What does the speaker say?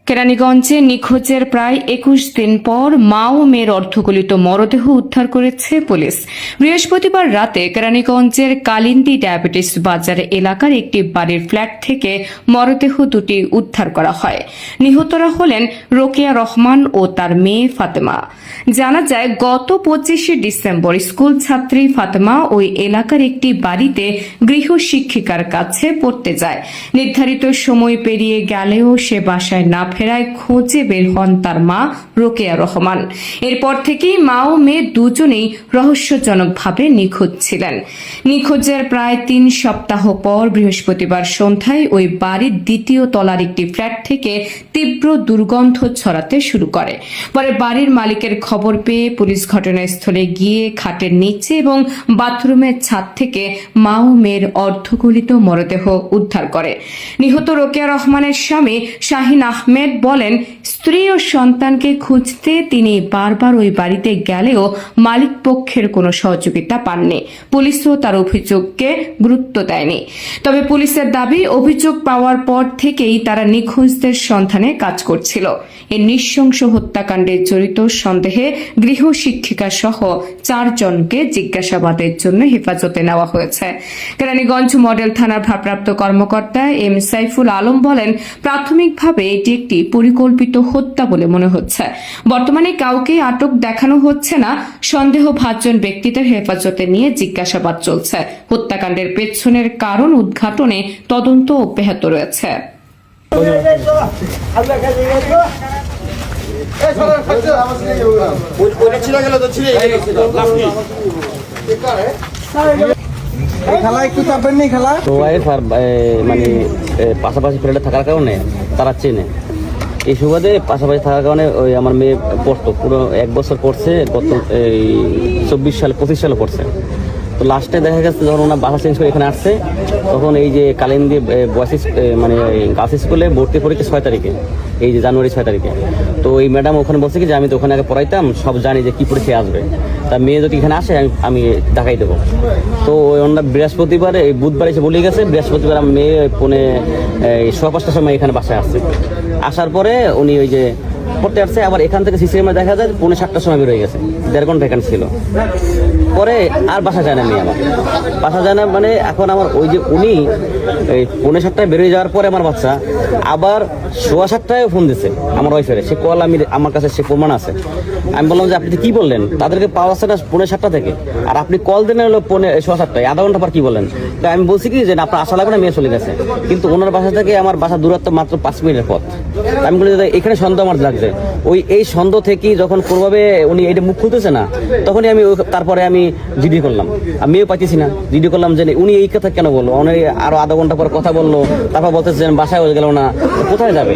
কেরানীগঞ্জে নিখোঁজের প্রায় ২১ দিন পর মা ও মেয়ের অর্ধগলিত মরদেহ উদ্ধার করেছে পুলিশ। বৃহস্পতিবার রাতে কেরানীগঞ্জের কালিন্দী ডায়াবেটিস বাজার এলাকার একটি বাড়ির ফ্ল্যাট থেকে মরদেহ দুটি উদ্ধার করা হয়। নিহতরা হলেন রোকেয়া রহমান ও তার মেয়ে ফাতেমা। জানা যায়, গত ২৫শে ডিসেম্বর স্কুল ছাত্রী ফাতেমা ওই এলাকার একটি বাড়িতে গৃহ শিক্ষিকার কাছে পড়তে যায়। নির্ধারিত সময় পেরিয়ে গেলেও সে বাসায় না ফেরায় খোঁজে বের হন তার মা রোকেয়া রহমান। এরপর থেকেই মা ও মেয়ে দুজনেই রহস্যজনকভাবে নিখোঁজ ছিলেন। নিখোঁজের প্রায় ৩ সপ্তাহ পর বৃহস্পতিবার সন্ধ্যায় ওই বাড়ির দ্বিতীয় তলার একটি ফ্ল্যাট থেকে তীব্র দুর্গন্ধ ছড়াতে শুরু করে। পরে বাড়ির মালিকের খবর পেয়ে পুলিশ ঘটনাস্থলে গিয়ে খাটের নিচে এবং বাথরুমের ছাদ থেকে মা ও মেয়ের অর্ধগলিত মরদেহ উদ্ধার করে। নিহত রোকেয়া রহমানের স্বামী শাহিন আহমেদ বলেন, স্ত্রী ও সন্তানকে খুঁজতে তিনি বারবার ওই বাড়িতে গেলেও মালিক পক্ষের কোনো সহযোগিতা পাননি। পুলিশও তার অভিযোগকে গুরুত্ব দেয়নি। তবে পুলিশের দাবি, অভিযোগ পাওয়ার পর থেকেই তারা নিখোঁজদের সন্ধানে কাজ করছিল। এই নৃশংস হত্যাকাণ্ডে জড়িত সন্দেহে গৃহ শিক্ষিকা সহ 4 জনকে জিজ্ঞাসাবাদের জন্য হেফাজতে নেওয়া হয়েছে। কেরানীগঞ্জ মডেল থানার ভারপ্রাপ্ত কর্মকর্তা এম সাইফুল আলম বলেন, প্রাথমিকভাবে এটি একটি পরিকল্পিত হত্যা বলে মনে হচ্ছে। বর্তমানে কাউকে আটক দেখানো হচ্ছে না। সন্দেহভাজন ব্যক্তিদের হেফাজতে নিয়ে জিজ্ঞাসাবাদ চলছে। হত্যাকাণ্ডের পেছনের কারণ উদ্ঘাটনে তদন্ত অব্যাহত রয়েছে। মানে পাশাপাশি ফ্ল্যাটে থাকার কারণে তারা চেনে। এই সুবাদে পাশাপাশি থাকার কারণে ওই আমার মেয়ে পড়তো, পুরো 1 বছর পড়ছে, গত এই 25 সালে পড়ছে। তো লাস্টে দেখা গেছে যখন ওনার বাসা চেঞ্জ করে এখানে আসছে, তখন এই যে কালিন্দী বয়েস মানে গার্লস স্কুলে ভর্তি পরীক্ষা 6 তারিখে, এই যে জানুয়ারি 6 তারিখে। তো এই ম্যাডাম ওখানে বলছে কি যে আমি তো ওখানে আগে পড়াইতাম, সব জানি যে কী পরীক্ষা আসবে, তা মেয়ে যদি এখানে আসে আমি দেখাই দেবো। তো ওনার বৃহস্পতিবারে বুধবার এসে বলে গেছে, বৃহস্পতিবার মেয়ে 5:15টার সময় এখানে বাসায় আসছে। আসার পরে উনি ওই যে পড়তে আসছে, আবার এখান থেকে সিসিএমে দেখা যায় 5:30টার সময় বের হয়ে গেছে, 1.5 ঘন্টা এখানে ছিল। পরে আর বাসা যায় না মেয়ে, আমার বাসা যায় না। মানে এখন আমার ওই যে উনি এই 5:30টায় বেরিয়ে যাওয়ার পরে আমার বাচ্চা আবার 7:15টায় ফোন দিচ্ছে আমার ওয়াইফের, সে কল আমার কাছে সে প্রমাণ আছে। আমি বললাম যে আপনি কি বললেন, তাদেরকে পাওয়া যাচ্ছে না 5:30 থেকে, আর আপনি কল দেন হলো 7:15টায়, আধা ঘন্টা পর কি বলেন। তো আমি বলছি কি যে আপনার আশা লাগবে না, মেয়ে চলে গেছে। কিন্তু ওনার বাসা থেকে আমার বাসা দূরত্ব মাত্র 5 মিনিটের পথ। আমি বলি যে এখানে সন্দেহ আমার লাগছে। এই সন্দেহ থেকে যখন কোনোভাবে উনি এটা মুখ খুলতেছে না, তখনই আমি তারপরে আমি জিডি করলাম। আমিও পাইতেছি না, জিডি করলাম যে উনি এই কথা কেন বললো, উনি আরো আধা ঘন্টা পর কথা বললো, তারপর বলতেছেন বাসায় গেল না, কোথায় যাবে।